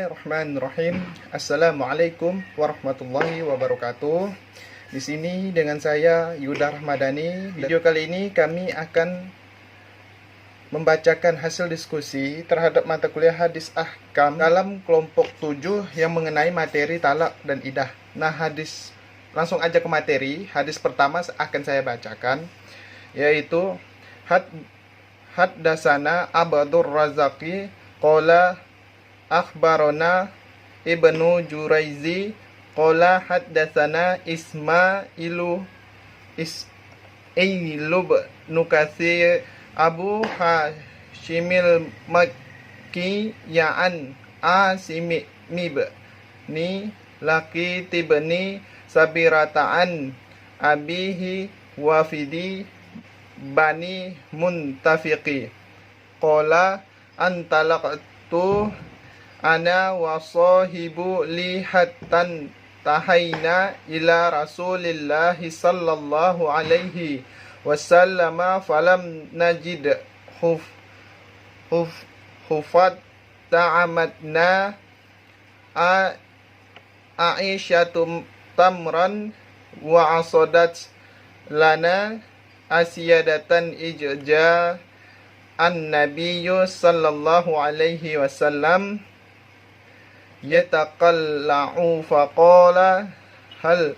Bismillahirrahmanirrahim. Assalamualaikum warahmatullahi wabarakatuh. Di sini dengan saya Yuda Rahmadani. Video kali ini kami akan membacakan hasil diskusi terhadap mata kuliah hadis ahkam dalam kelompok 7 yang mengenai materi talak dan idah. Nah, langsung aja ke materi. Hadis pertama akan saya bacakan, yaitu Haddasana Abdur Razaki qala akhbarona Ibnu Juraizi qala haddatsana Ismailu bin Katsir Abu Hashimil Makki ya'an Asimi ni laki tibni sabirata'an abihi wafidi bani muntafiqi qala antalaqtu ana wa sahibu lihatan tahayna ila rasulillahi sallallahu alaihi wasallama falam najid hufat ta'amadna Aisyatu tamran wa asadat lana asyadatan ijja an-nabiyyu sallallahu alaihi wasallam yataqallau faqala hal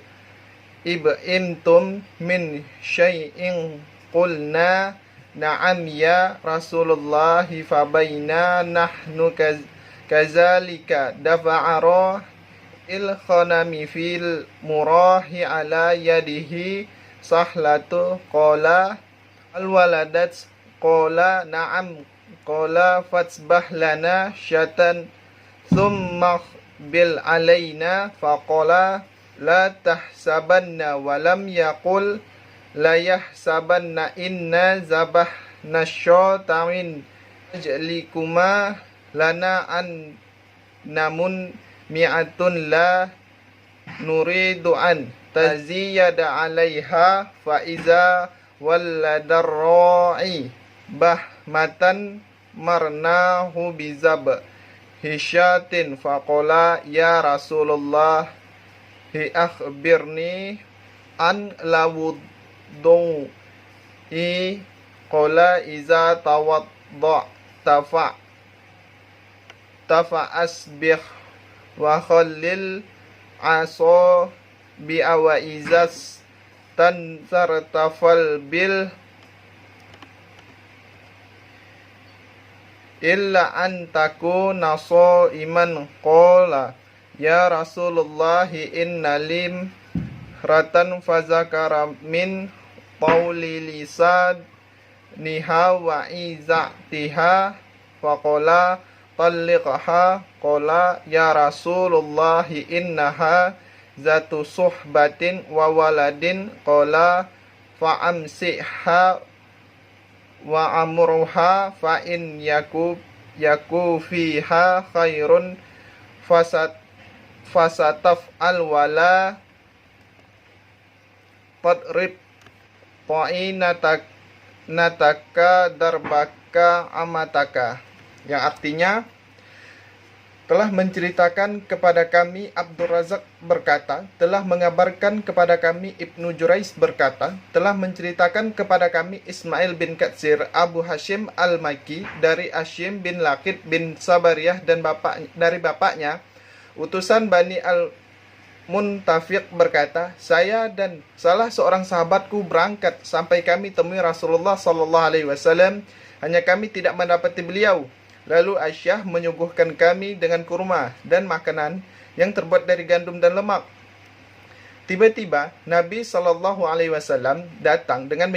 ib'imtum min syai'in qulna na'am ya Rasulullah fabaina nahnu kazalika dafa'ara il khanami fil murahi ala yadihi sahlatu qala al waladat qala na'am qala fatsbah lana syatan thumma bil alaina faqala la tahsabanna wa lam yaqul la yahsabanna inna zabahna syaitan ajlikuma lana an namun mi'atun la nuridu an taziyada alaiha fa iza walladar ra'i bahmatan marnahu bizab hisyatin faqala ya Rasulullah hi akhbirni an lawuddu qala iza tawadda tafa asbih wa khallil aso bi awaizas tan sartafal bil illa an takuna iman qala ya Rasulullah inna lim ratan fazakara min qawli lisad niha wa izatiha faqala talliqha qala ya Rasulullah innaha zatu suhbatin wa waladin qala fa'amsiha wa amruha fa in yaku fiha khairun fasataf al wala qadrib nataka darbaka amataka, yang artinya telah menceritakan kepada kami Abdur Razak berkata, telah mengabarkan kepada kami Ibnu Juraiz berkata, telah menceritakan kepada kami Ismail bin Katsir Abu Hashim al-Makki dari Hashim bin Laqid bin Sabariyah dan dari bapaknya utusan Bani al-Muntafiq berkata, saya dan salah seorang sahabatku berangkat sampai kami temui Rasulullah sallallahu alaihi wasallam, hanya kami tidak mendapati beliau. Lalu Aisyah menyuguhkan kami dengan kurma dan makanan yang terbuat dari gandum dan lemak. Tiba-tiba Nabi sallallahu alaihi wasallam datang dengan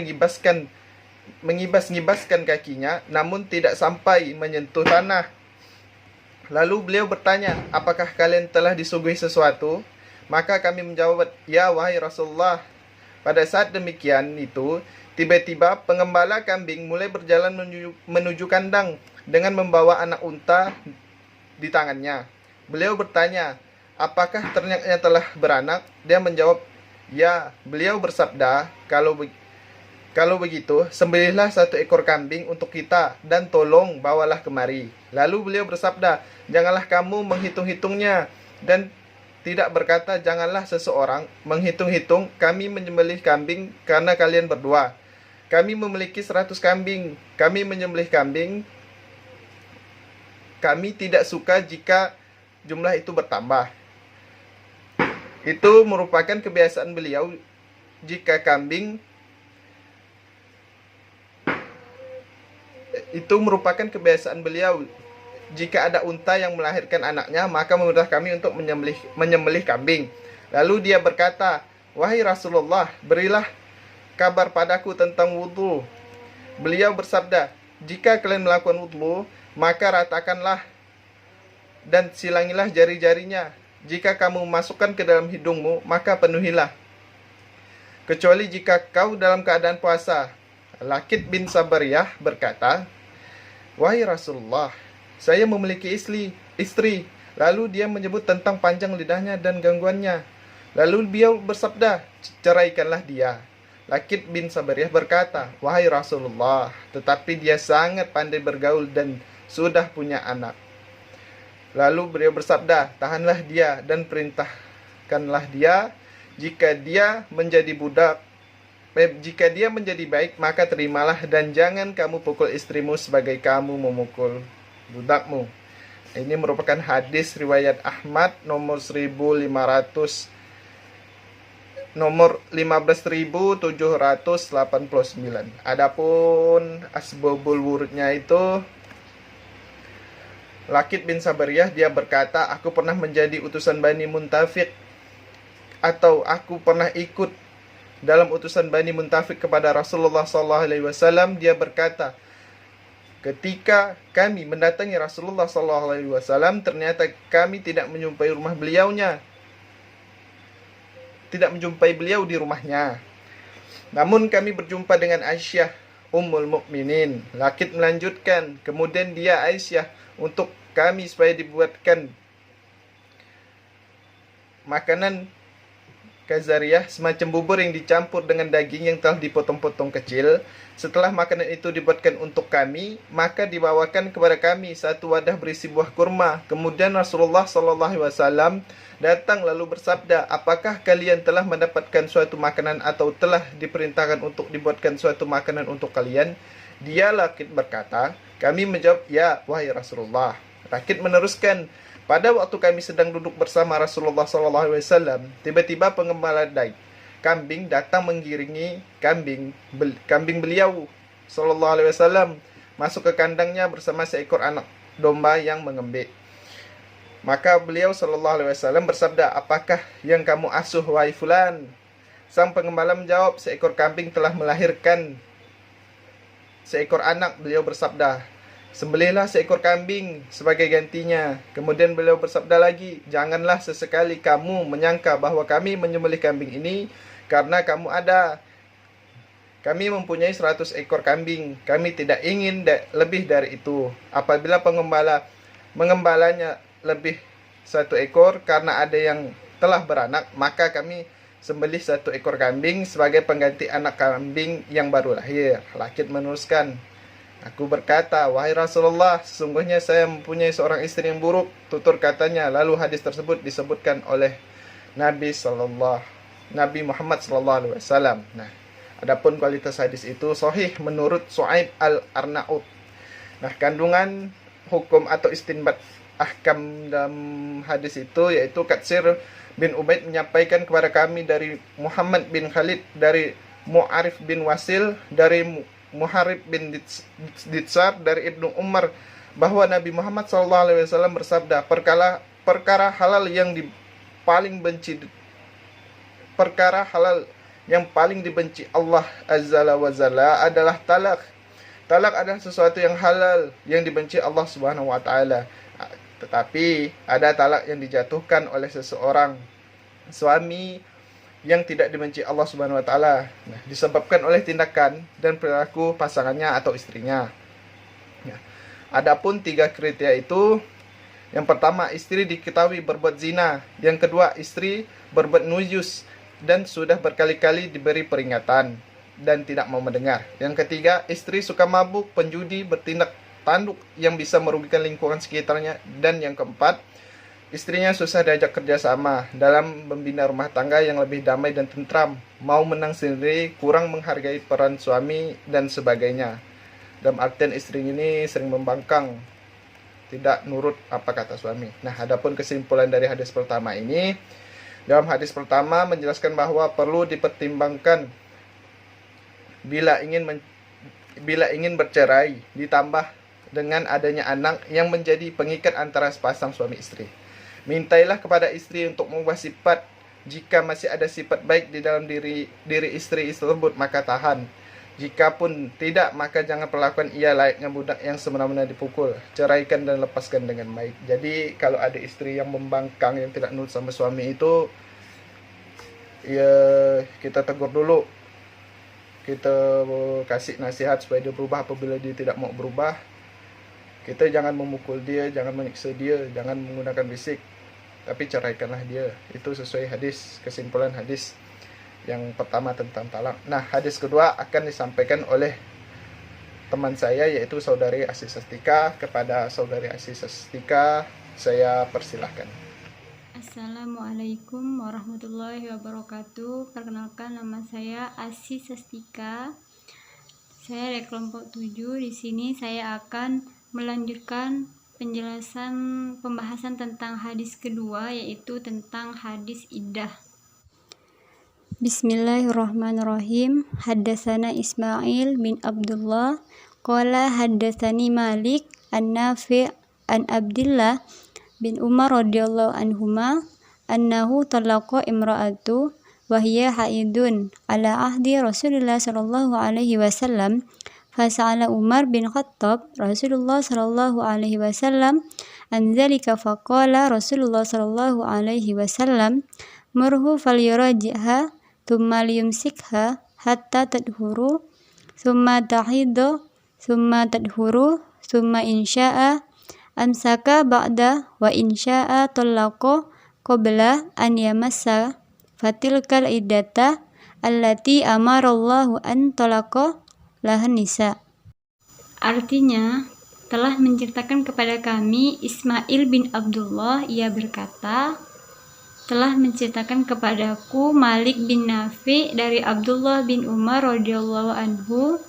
mengibas-ngibaskan kakinya, namun tidak sampai menyentuh tanah. Lalu beliau bertanya, apakah kalian telah disuguhi sesuatu? Maka kami menjawab, ya wahai Rasulullah. Pada saat demikian itu, tiba-tiba pengembala kambing mulai berjalan menuju kandang dengan membawa anak unta di tangannya. Beliau bertanya, apakah ternaknya telah beranak? Dia menjawab, ya. Beliau bersabda, Kalau begitu, sembelihlah 1 ekor kambing untuk kita dan tolong bawalah kemari. Lalu beliau bersabda, janganlah kamu menghitung-hitungnya dan tidak berkata, janganlah seseorang menghitung-hitung kami menyembelih kambing karena kalian berdua. Kami memiliki 100 kambing, kami menyembelih kambing. Kami tidak suka jika jumlah itu bertambah. Itu merupakan kebiasaan beliau jika jika ada unta yang melahirkan anaknya, maka memerintah kami untuk menyembelih kambing. Lalu dia berkata, wahai Rasulullah, berilah kabar padaku tentang wudhu. Beliau bersabda, jika kalian melakukan wudhu, maka ratakanlah dan silangilah jari-jarinya. Jika kamu masukkan ke dalam hidungmu, maka penuhilah. Kecuali jika kau dalam keadaan puasa. Lakid bin Sabariyah berkata, wahai Rasulullah, saya memiliki istri. Lalu dia menyebut tentang panjang lidahnya dan gangguannya. Lalu beliau bersabda, ceraikanlah dia. Lakid bin Sabariyah berkata, wahai Rasulullah, tetapi dia sangat pandai bergaul dan sudah punya anak. Lalu beliau bersabda, tahanlah dia dan perintahkanlah dia. Jika dia menjadi baik, maka terimalah dan jangan kamu pukul istrimu sebagai kamu memukul budakmu. Ini merupakan hadis riwayat Ahmad nomor 15.789. Adapun asbabul wurudnya itu, Lakid bin Sabariyah dia berkata, aku pernah menjadi utusan Bani Muntafiq, atau aku pernah ikut dalam utusan Bani Muntafiq kepada Rasulullah SAW. Dia berkata, ketika kami mendatangi Rasulullah SAW, ternyata kami tidak menjumpai beliau di rumahnya. Namun kami berjumpa dengan Aisyah Ummul Mukminin. Lakid melanjutkan, kemudian dia Aisyah untuk kami supaya dibuatkan makanan kazariyah, semacam bubur yang dicampur dengan daging yang telah dipotong-potong kecil. Setelah makanan itu dibuatkan untuk kami, maka dibawakan kepada kami 1 wadah berisi buah kurma. Kemudian Rasulullah SAW datang lalu bersabda, apakah kalian telah mendapatkan suatu makanan atau telah diperintahkan untuk dibuatkan suatu makanan untuk kalian? Dia Lakid berkata, kami menjawab, ya wahai Rasulullah. Lakid meneruskan, pada waktu kami sedang duduk bersama Rasulullah SAW, tiba-tiba pengembala kambing datang mengiringi kambing beliau SAW masuk ke kandangnya bersama seekor anak domba yang mengembik. Maka beliau SAW bersabda, apakah yang kamu asuh wahai fulan? Sang pengembala menjawab, seekor kambing telah melahirkan seekor anak. Beliau bersabda, sembelihlah seekor kambing sebagai gantinya. Kemudian beliau bersabda lagi, janganlah sesekali kamu menyangka bahwa kami menyembelih kambing ini karena kamu ada. Kami mempunyai 100 ekor kambing. Kami tidak ingin lebih dari itu. Apabila mengembalanya lebih 1 ekor karena ada yang telah beranak, maka kami sembelih 1 ekor kambing sebagai pengganti anak kambing yang baru lahir. Lakid meneruskan, aku berkata, wahai Rasulullah, sesungguhnya saya mempunyai seorang istri yang buruk. Tutur katanya. Lalu hadis tersebut disebutkan oleh Nabi Muhammad SAW. Nah, adapun kualitas hadis itu sahih menurut Su'aib al-Arnaud. Nah, kandungan hukum atau istinbat ahkam dalam hadis itu yaitu Katsir bin Ubaid menyampaikan kepada kami dari Muhammad bin Khalid, dari Mu'arif bin Wasil, dari Muharib bin Ditsar, dari Ibnu Umar, bahwa Nabi Muhammad SAW bersabda, perkara halal yang paling dibenci Allah Azza wa Jalla adalah talak. Talak adalah sesuatu yang halal yang dibenci Allah Subhanahu wa taala. Tetapi ada talak yang dijatuhkan oleh seseorang suami yang tidak dibenci Allah Subhanahu wa taala. Nah, disebabkan oleh tindakan dan perilaku pasangannya atau istrinya. Ya. Adapun 3 kriteria itu, yang pertama, istri diketahui berbuat zina. Yang kedua, istri berbuat nujus dan sudah berkali-kali diberi peringatan. dan tidak mau mendengar. Yang ketiga, istri suka mabuk, penjudi, bertindak tanduk yang bisa merugikan lingkungan sekitarnya. Dan yang keempat, istrinya susah diajak kerjasama dalam membina rumah tangga yang lebih damai dan tentram, mau menang sendiri, kurang menghargai peran suami, dan sebagainya. Dalam artian istri ini sering membangkang, tidak nurut apa kata suami. Nah, adapun kesimpulan dari hadis pertama ini, dalam hadis pertama menjelaskan bahwa perlu dipertimbangkan bila ingin bercerai, ditambah dengan adanya anak yang menjadi pengikat antara sepasang suami istri. Mintailah kepada istri untuk mengubah sifat. Jika masih ada sifat baik di dalam diri istri tersebut, maka tahan. Jika pun tidak, maka jangan perlakukan ia layaknya budak yang semena-mena dipukul. Ceraikan dan lepaskan dengan baik. Jadi kalau ada istri yang membangkang, yang tidak nurut sama suami itu, ya kita tegur dulu. Kita kasih nasihat supaya dia berubah. Apabila dia tidak mau berubah, kita jangan memukul dia, jangan menyiksa dia, jangan menggunakan fisik, tapi ceraikanlah dia. Itu sesuai hadis, kesimpulan hadis yang pertama tentang talak. Nah, hadis kedua akan disampaikan oleh teman saya, yaitu saudari Asih Sastika. Kepada saudari Asih Sastika, saya persilahkan. Assalamualaikum warahmatullahi wabarakatuh. Perkenalkan, nama saya Asih Sastika. Saya dari kelompok 7. Di sini saya akan melanjutkan pembahasan tentang hadis kedua, yaitu tentang hadis iddah. Bismillahirrahmanirrahim. Haddatsana Ismail bin Abdullah qala haddatsani Malik an Nafi' an Abdillah bin Umar radhiyallahu anhuma annahu talaqa imra'atu wa hiya haidun ala ahdi Rasulullah sallallahu alaihi wasallam. Fasa'ala Umar bin Khattab Rasulullah sallallahu alaihi wasallam an dzalika, faqala Rasulullah sallallahu alaihi wasallam murhu falyuraji'ha thumma liyumsikha hatta tadhuru thumma tahidhu thumma tadhuru thumma insya'a amsaka ba'da wa insya'a talaqa qabla an yamassa fatilkal iddata allati amarallahu an talaqa lahan nisa. Artinya, telah menceritakan kepada kami Ismail bin Abdullah, ia berkata, telah menceritakan kepadaku Malik bin Nafi dari Abdullah bin Umar radhiyallahu anhu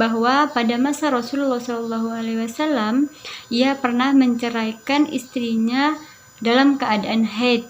bahwa pada masa Rasulullah Shallallahu alaihi wasallam ia pernah menceraikan istrinya dalam keadaan haid.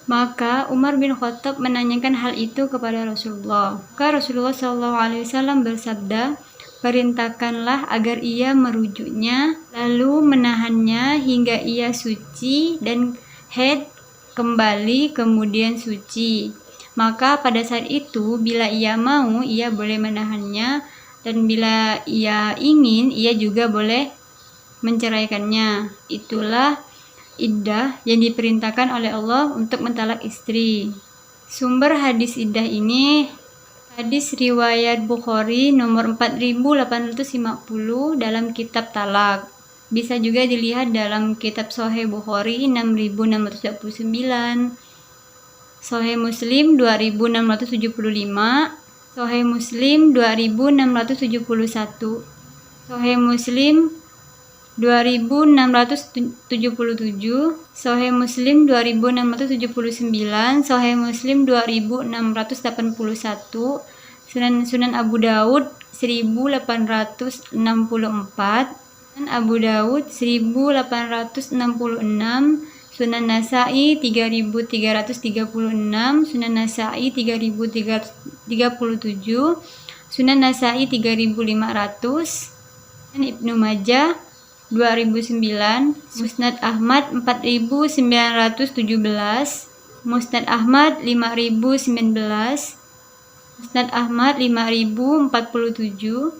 Maka Umar bin Khattab menanyakan hal itu kepada Rasulullah. Maka Rasulullah SAW bersabda, perintahkanlah agar ia merujuknya, lalu menahannya hingga ia suci dan haid kembali kemudian suci. Maka pada saat itu bila ia mau, ia boleh menahannya, dan bila ia ingin, ia juga boleh menceraikannya. Itulah iddah yang diperintahkan oleh Allah untuk mentalak istri. Sumber hadis iddah ini hadis riwayat Bukhari nomor 4850 dalam kitab talak. Bisa juga dilihat dalam kitab Sahih Bukhari 6629, Sahih Muslim 2675, Sahih Muslim 2671, Sahih Muslim 2677, Sahih Muslim 2679, Sahih Muslim 2681, Sunan Abu Daud 1864, Sunan Abu Daud 1866, Sunan Nasa'i 3336, Sunan Nasa'i 3337, Sunan Nasa'i 3500, dan Ibnu Majah 2009, Musnad Ahmad 4917, Musnad Ahmad 5019, Musnad Ahmad 5047,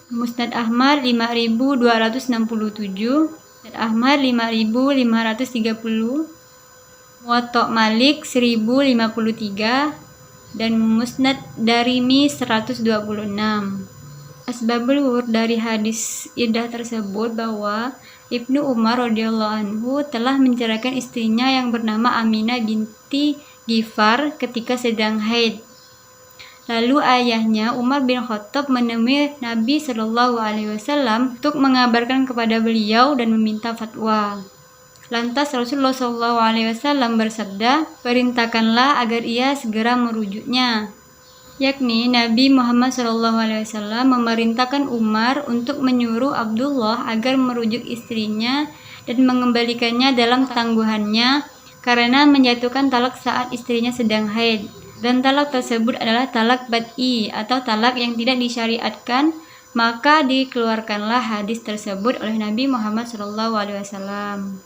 Musnad Ahmad 5267, Musnad Ahmad 5530, Muwatta Malik 1053, dan Musnad Darimi 126. Asbabul wurud dari hadis iddah tersebut bahwa Ibnu Umar radhiyallahu anhu telah menceraikan istrinya yang bernama Aminah binti Ghifar ketika sedang haid. Lalu ayahnya Umar bin Khattab menemui Nabi Shallallahu Alaihi Wasallam untuk mengabarkan kepada beliau dan meminta fatwa. Lantas Rasulullah Shallallahu Alaihi Wasallam bersabda, perintahkanlah agar ia segera merujuknya. Yakni Nabi Muhammad SAW memerintahkan Umar untuk menyuruh Abdullah agar merujuk istrinya dan mengembalikannya dalam tangguhannya karena menjatuhkan talak saat istrinya sedang haid. Dan talak tersebut adalah talak bad'i atau talak yang tidak disyariatkan, maka dikeluarkanlah hadis tersebut oleh Nabi Muhammad SAW.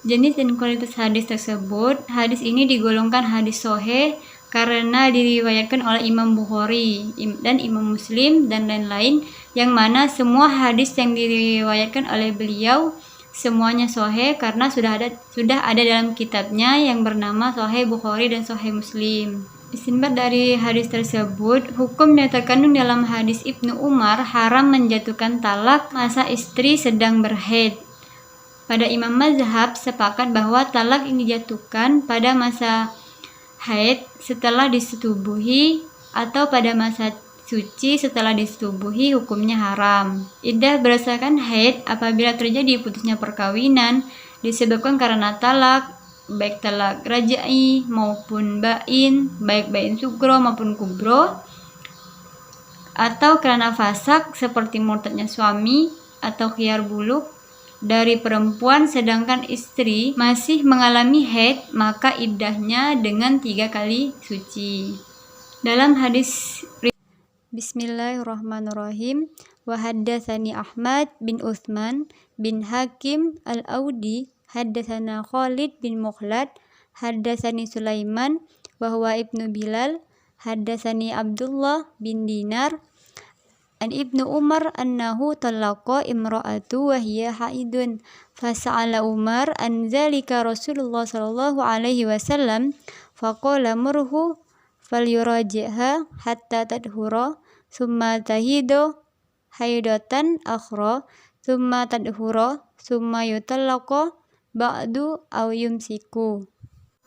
Jenis dan kualitas hadis tersebut, hadis ini digolongkan hadis sahih karena diriwayatkan oleh Imam Bukhari dan Imam Muslim dan lain-lain, yang mana semua hadis yang diriwayatkan oleh beliau semuanya sahih karena sudah ada dalam kitabnya yang bernama Sahih Bukhari dan Sahih Muslim. Istinbat dari hadis tersebut, hukum yang terkandung dalam hadis Ibnu Umar haram menjatuhkan talak masa istri sedang berhaid. Pada imam mazhab sepakat bahwa talak ini dijatuhkan pada masa haid setelah disetubuhi atau pada masa suci setelah disetubuhi, hukumnya haram. Iddah berdasarkan haid apabila terjadi putusnya perkawinan disebabkan karena talak, baik talak raj'i maupun bain, baik bain sugro maupun kubro, atau karena fasak seperti murtadnya suami atau khiyar buluk dari perempuan sedangkan istri masih mengalami haid, maka iddahnya dengan 3 kali suci. Dalam hadis Bismillahirrahmanirrahim. Wa haddatsani Ahmad bin Utsman bin Hakim al-Audi haddatsana Khalid bin Mukhlad haddatsani Sulaiman wa huwa ibnu Bilal haddatsani Abdullah bin Dinar an Ibnu Umar annahu talaqa imra'atu wa hiya haidun fasa'ala Umar an dzalika Rasulullah sallallahu alaihi wasallam faqala murhu falyuraji'ha hatta tadhura summa tahidu haidatan akhra summa tadhura summa yutallaqa ba'du aw yumsiku.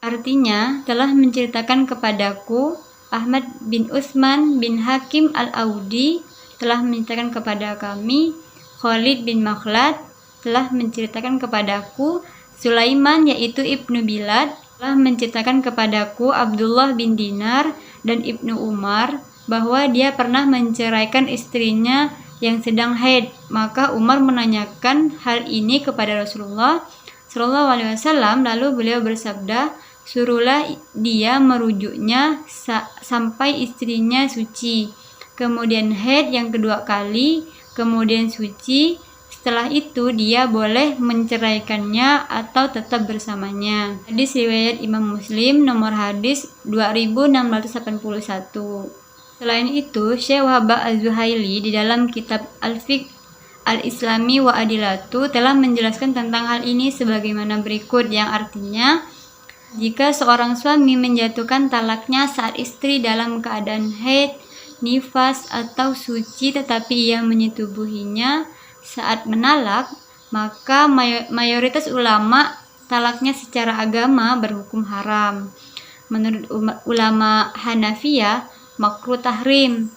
Artinya, telah menceritakan kepadaku Ahmad bin Utsman bin Hakim al-Audi telah menceritakan kepada kami, Khalid bin Makhlad telah menceritakan kepadaku, Sulaiman yaitu Ibnu Bilad telah menceritakan kepadaku Abdullah bin Dinar dan Ibnu Umar bahwa dia pernah menceraikan istrinya yang sedang haid. Maka Umar menanyakan hal ini kepada Rasulullah SAW, lalu beliau bersabda, suruhlah dia merujuknya sampai istrinya suci, kemudian haid yang kedua kali, kemudian suci. Setelah itu dia boleh menceraikannya atau tetap bersamanya. Hadis riwayat Imam Muslim nomor hadis 2681. Selain itu, Syekh Wahab Az-Zuhaili di dalam kitab Al-Fiqh Al-Islami wa Adilatu telah menjelaskan tentang hal ini sebagaimana berikut, yang artinya jika seorang suami menjatuhkan talaknya saat istri dalam keadaan haid, nifas atau suci tetapi ia menyetubuhinya saat menalak, maka mayoritas ulama talaknya secara agama berhukum haram. Menurut ulama Hanafiyah makruh tahrim.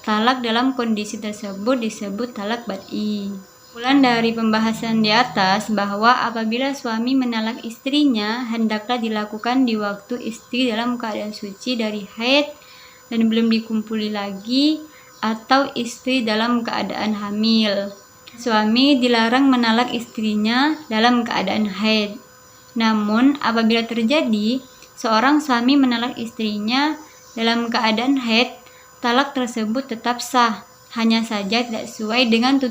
Talak dalam kondisi tersebut disebut talak bad'i. Kesimpulan dari pembahasan di atas bahwa apabila suami menalak istrinya hendaklah dilakukan di waktu istri dalam keadaan suci dari haid dan belum dikumpuli lagi, atau istri dalam keadaan hamil. Suami dilarang menalak istrinya dalam keadaan haid. Namun apabila terjadi seorang suami menalak istrinya dalam keadaan haid, talak tersebut tetap sah, hanya saja tidak sesuai dengan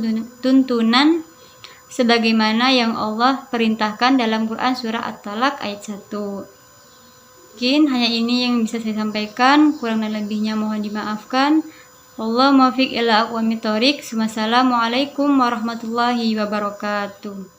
tuntunan sebagaimana yang Allah perintahkan dalam Quran surah At-Talaq ayat 1. Mungkin hanya ini yang bisa saya sampaikan, kurang dan lebihnya mohon dimaafkan. Wallahu muwaffiq ila aqwamit thoriq. Wassalamualaikum warahmatullahi wabarakatuh.